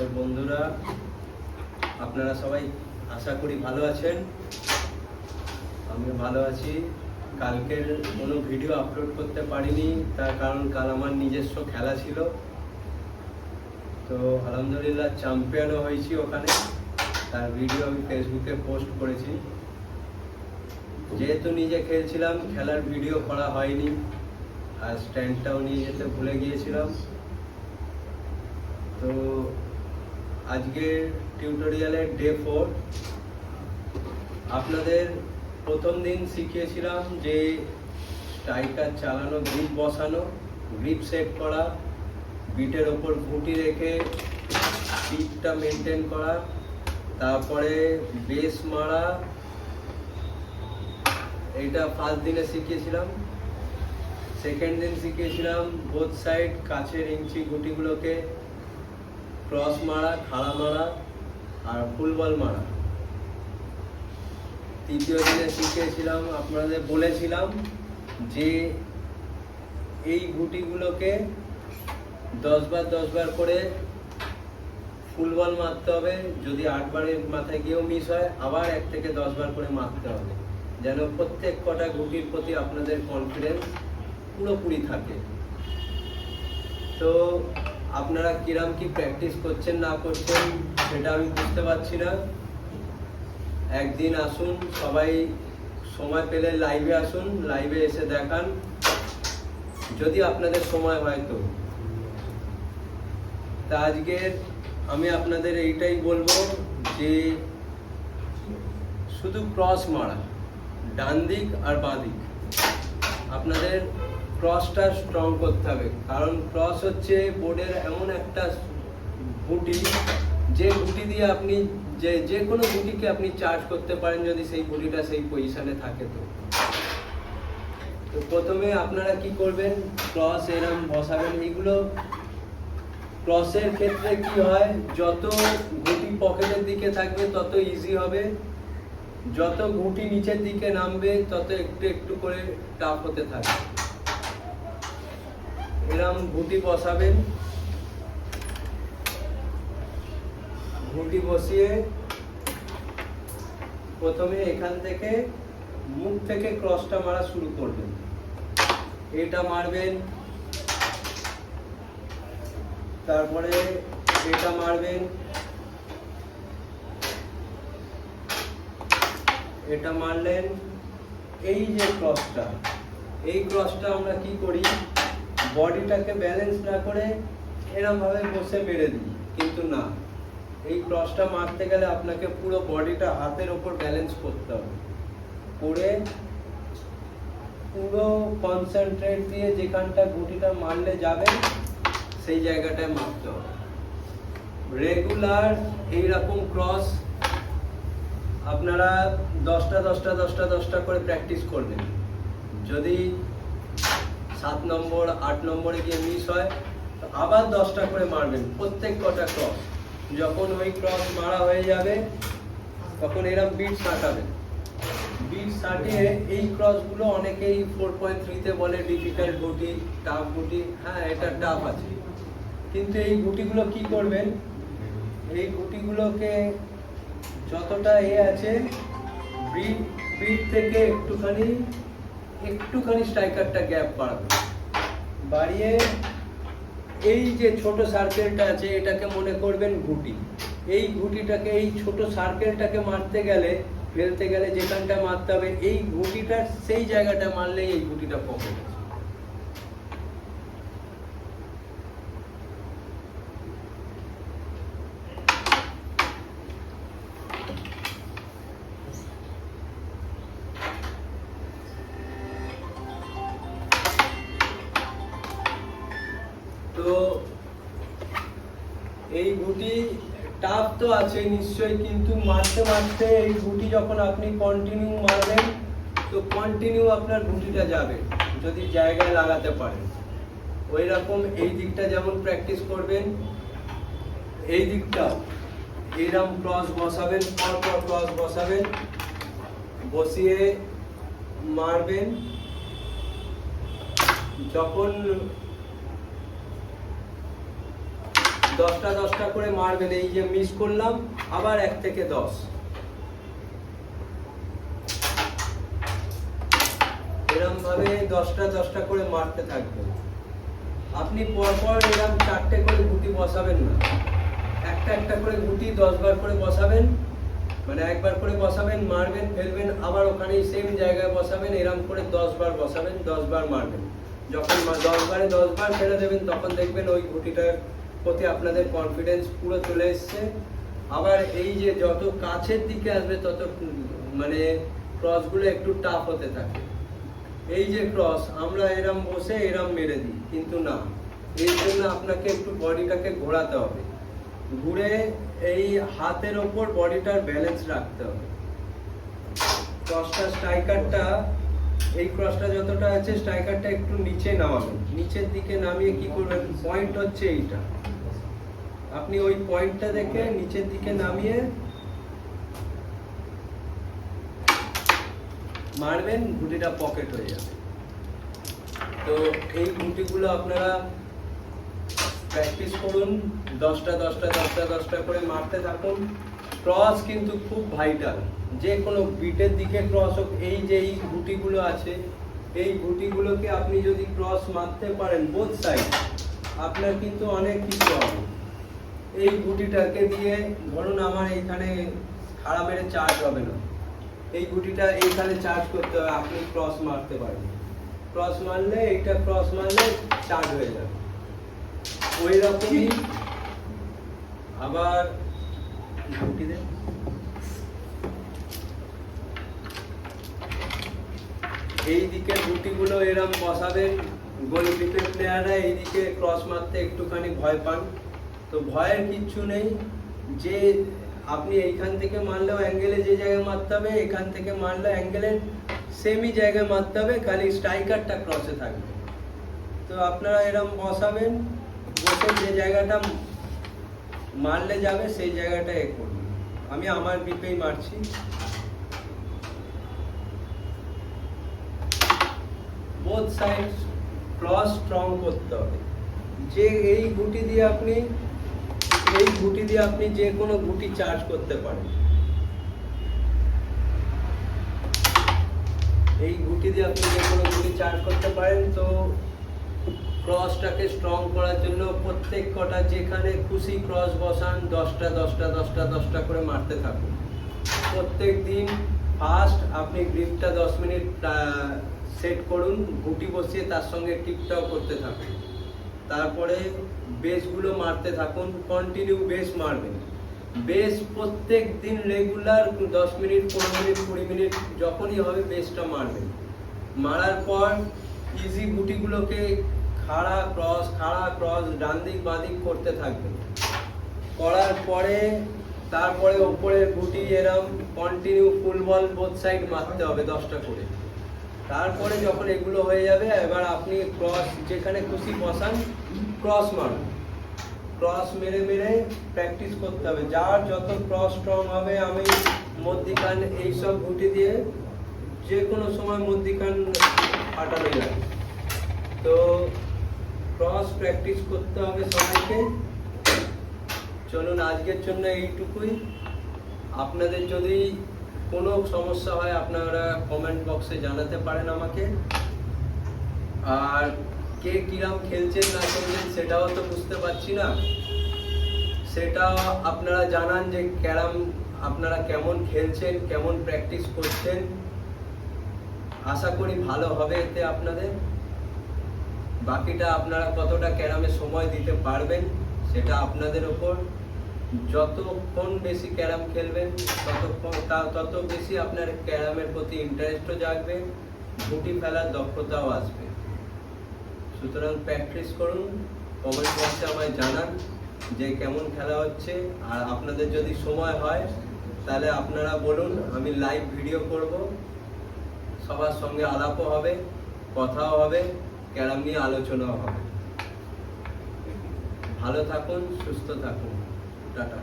তো বন্ধুরা, আপনারা সবাই আশা করি ভালো আছেন। আমিও ভালো আছি। কালকের কোনো ভিডিও আপলোড করতে পারিনি, তার কারণ কাল আমার নিজস্ব খেলা ছিল। তো আলহামদুলিল্লাহ চ্যাম্পিয়নও হয়েছি ওখানে, তার ভিডিও আমি ফেসবুকে পোস্ট করেছি। যেহেতু নিজে খেলছিলাম, খেলার ভিডিও করা হয়নি, আর স্ট্যান্ডটাও নিয়ে যেতে ভুলে গিয়েছিলাম। তো আজকে টিউটোরিয়ালের ডে 4। আপনাদের প্রথম দিন শিখিয়েছিলাম যে স্ট্রাইকার চালানো, গ্রিপ বসানো, গ্রিপ সেট করা, বিটের ওপর ঘুঁটি রেখে পিচটা মেনটেন করা, তারপরে বেস মারা। এইটা ফার্স্ট দিনে শিখিয়েছিলাম। সেকেন্ড দিন শিখিয়েছিলাম বোথ সাইড কাছের ইঞ্চি ঘুঁটিগুলোকে ক্রস মারা, খাড়া মারা আর ফুল বল মারা। তৃতীয় দিনে শিখিয়েছিলাম, আপনাদের বলেছিলাম যে এই ঘুঁটিগুলোকে 10 বার করে ফুল বল মারতে হবে। যদি 8 বারের মাথায় গিয়েও মিস হয়, আবার 1 থেকে 10 বার করে মারতে হবে, যেন প্রত্যেক কটা ঘুঁটির প্রতি আপনাদের কনফিডেন্স পুরোপুরি থাকে। তো আপনারা কিরম কি প্র্যাকটিস করছেন না করছেন সেটা আমি বুঝতে পারছি না। একদিন আসুন, সবাই সময় পেলে লাইভে আসুন, লাইভে এসে দেখান, যদি আপনাদের সময় হয় তো। তা আজকে আমি আপনাদের এইটাই বলবো যে শুধু ক্রস মারা, ডান দিক আর বাঁ দিক, আপনাদের ক্রসটা স্ট্রং করতে হবে। কারণ ক্রস হচ্ছে বোর্ডের এমন একটা ঘুঁটি, যে ঘুঁটি দিয়ে আপনি যে কোনো ঘুঁটিকে আপনি চার্জ করতে পারেন, যদি সেই ঘুঁটিটা সেই পজিশনে থাকে। তো প্রথমে আপনারা কি করবেন, ক্রস এরম বসাবেন। এইগুলো ক্রসের ক্ষেত্রে কি হয়, যত ঘুঁটি পকেটের দিকে থাকবে তত ইজি হবে, যত ঘুঁটি নিচের দিকে নামবে তত একটু একটু করে টাফ হতে থাকবে। এরম ঘুঁটি বসাবেন। ঘুঁটি বসিয়ে প্রথমে এখান থেকে মুখ থেকে ক্রসটা মারা শুরু করবেন। এটা মারবেন, তারপরে এটা মারবেন, এটা মারলেন। এই যে ক্রসটা, এই ক্রসটা আমরা কি করি, বডিটাকে ব্যালেন্স না করে এরকম ভাবে বসে মেরে দিই, কিন্তু না, এই ক্রসটা মারতে গেলে আপনাকে পুরো বডিটা হাতের ওপর ব্যালেন্স করতে হবে, করে পুরো কনসেন্ট্রেট দিয়ে যেখানটা ঘুঁটিটা মারলে যাবে সেই জায়গাটায় মারতে হবে। রেগুলার এইরকম ক্রস আপনারা 10টা করে প্র্যাকটিস করবেন। যদি 7 নম্বর 8 নম্বরে গিয়ে মিস হয়, তো আবার 10টা করে মারবেন প্রত্যেক কটা ক্রস। যখন ওই ক্রস মারা হয়ে যাবে, তখন এরকম বিট সাঁটাবেন। বিট সাঁটিয়ে এই ক্রসগুলো অনেকেই 4.3-তে বলে ডিফিকাল্ট ঘুঁটি, টাফ ঘুঁটি। হ্যাঁ, এটা টাফ আছে, কিন্তু এই ঘুঁটিগুলো কি করবেন, এই ঘুঁটিগুলোকে যতটা আছে, বিট থেকে একটুখানি স্ট্রাইকারটা গ্যাপ বাড়াবেন। বাড়িয়ে এই যে ছোট সার্কেলটা আছে, এটাকে মনে করবেন ঘুঁটি। এই ঘুঁটিটাকে, এই ছোট সার্কেলটাকে মারতে গেলে, ফেলতে গেলে যেখানটা মারতে হবে, এই ঘুঁটিটার সেই জায়গাটা মারলে এই ঘুঁটিটা পকেট আছে। তো এই ঘুঁটি টাফ তো আছে নিশ্চয়ই, কিন্তু মারতে মারতে এই ঘুঁটি যখন আপনি কন্টিনিউ মারবেন, তো কন্টিনিউ আপনার ঘুঁটিটা যাবে, যদি জায়গায় লাগাতে পারেন। ওই রকম এই দিকটা যেমন প্র্যাকটিস করবেন, এই দিকটা এইরকম ক্রস বসাবেন, পরপর ক্রস বসাবেন, বসিয়ে মারবেন। যখন 10টা 10টা করে মারবেন। এই যে মিস করলাম, আবার 1 থেকে 10, এরকম ভাবে 10টা 10টা করে মারতে থাকবেন। আপনি পরপর এরকম 4টে করে গুটি বসাবেন না, একটা একটা করে গুটি 10 বার করে বসাবেন, মানে একবার করে বসাবেন, মারবেন, ফেলবেন, আবার ওখানেই সেম জায়গায় বসাবেন, এরকম করে 10 বার বসাবেন, 10 বার মারবেন। যখন 10 বারে 10 বার ফেলে দেবেন তখন দেখবেন ওই গুটিটার প্রতি আপনাদের কনফিডেন্স পুরো চলে এসছে। আবার এই যে যত কাছের দিকে আসবে তত মানে ক্রসগুলো একটু টাফ হতে থাকে। এই যে ক্রস আমরা এরম বসে এরম মেরে দিই, কিন্তু না, এই জন্য আপনাকে একটু বডিটাকে ঘোরাতে হবে, ঘুরে এই হাতের ওপর বডিটার ব্যালেন্স রাখতে হবে। ক্রসটা স্ট্রাইকারটা, এই ক্রসটা যতটা আছে স্ট্রাইকারটা একটু নিচে নামাবেন, নিচের দিকে নামিয়ে কি করবেন, পয়েন্ট হচ্ছে এইটা, আপনি ওই পয়েন্টটা দেখে নিচের দিকে নামিয়ে মারবেন, গুটিটা পকেট হয়ে যাবে। তো এই গুটিগুলো আপনারা প্র্যাকটিস করুন, 10টা 10টা 10টা 10টা করে মারতে থাকুন। ক্রস কিন্তু খুব ভাইটাল, যে কোনো বিটের দিকে ক্রস হোক, এই যে এই গুটিগুলো আছে, এই গুটিগুলোকে আপনি যদি ক্রস মারতে পারেন বোথ সাইড, আপনার কিন্তু অনেক কিছু হবে। এই গুটিটাকে দিয়ে ধরুন আমার এইখানে খাড়া মেরে চার্জ হবে না, এই গুটিটা এইখানে চার্জ করতে হবে, আপনি ক্রস মারতে পারেন, ক্রস মারলে এইটা ক্রস মারলে চার্জ হয়ে যাবে। ওই রকমই আবার গুটি দেন, এই দিকে গুটিগুলো এরম বসাবেন। গোলকিপার প্লেয়াররা এইদিকে ক্রস মারতে একটুখানি ভয় পান, তো ভয়ের কিচ্ছু নেই, যে আপনি এইখান থেকে মারলেও অ্যাঙ্গেলে যে জায়গায় মারতে হবে, এখান থেকে মারলে অ্যাঙ্গেলের সেমই জায়গায় মারতে হবে, খালি স্ট্রাইকারটা ক্রসে থাকবে। তো আপনারা এরম বসাবেন, বসে যে জায়গাটা মারলে যাবে সেই জায়গাটা এ করবেন। আমি আমার গ্রিপেই মারছি, বোথ সাইড ক্রস স্ট্রং করতে হবে। যে এই গুটি দিয়ে আপনি যে কোনো গুটি চার্জ করতে পারেন, এই গুটি দিয়ে আপনি যে কোনো গুটি চার্জ করতে পারেন। তো ক্রসটাকে স্ট্রং করার জন্য প্রত্যেক কটা যেখানে খুশি ক্রস বসান, 10টা 10টা 10টা 10টা করে মারতে থাকুন প্রত্যেক দিন। ফার্স্ট আপনি গ্রিপটা 10 মিনিট সেট করুন, গুটি বসিয়ে তার সঙ্গে টিপটাও করতে থাকুন। তারপরে বেসগুলো মারতে থাকুন, কন্টিনিউ বেস মারবেন। বেস প্রত্যেক দিন রেগুলার 10 মিনিট 15 মিনিট 20 মিনিট যখনই হবে বেসটা মারবেন। মারার পর ইজি গুটিগুলোকে খাড়া ক্রস ডান দিক বাঁ দিক করতে থাকবেন। করার পরে তারপরে ওপরের গুটি এরম কন্টিনিউ ফুল বল বোথ সাইড মারতে হবে 10টা করে। তারপরে যখন এগুলো হয়ে যাবে, এবার আপনি ক্রস যেখানে খুশি বসান, ক্রস মারুন, ক্রস মেরে মেরে প্র্যাকটিস করতে হবে। যার যত ক্রস স্ট্রং হবে, আমি মধ্যিখান এইসব গুটি দিয়ে যে কোনো সময় মধ্যিখান ফাটানো যায়। তো ক্রস প্র্যাকটিস করতে হবে সবাইকে। চলুন আজকের জন্য এইটুকুই। আপনাদের যদি কোনো সমস্যা হয় আপনারা কমেন্ট বক্সে জানাতে পারেন আমাকে। আর কে কিরাম খেলছেন না খেলছেন সেটাও তো বুঝতে পারছি না, সেটাও আপনারা জানান যে ক্যারাম আপনারা কেমন খেলছেন, কেমন প্র্যাকটিস করছেন। আশা করি ভালো হবে এতে আপনাদের। বাকিটা আপনারা কতটা ক্যারামে সময় দিতে পারবেন সেটা আপনাদের ওপর। যতক্ষণ বেশি ক্যারাম খেলবেন তত বেশি আপনার ক্যারামের প্রতি ইন্টারেস্টও জাগবে, গুটি ফেলার দক্ষতাও আসবে। সুতরাং প্র্যাকটিস করুন, কমেন্ট বক্সে আমায় জানান যে কেমন খেলা হচ্ছে। আর আপনাদের যদি সময় হয় তাহলে আপনারা বলুন, আমি লাইভ ভিডিও করব, সবার সঙ্গে আলাপও হবে, কথাও হবে, ক্যারাম নিয়ে আলোচনাও হবে। ভালো থাকুন, সুস্থ থাকুন, টাটা।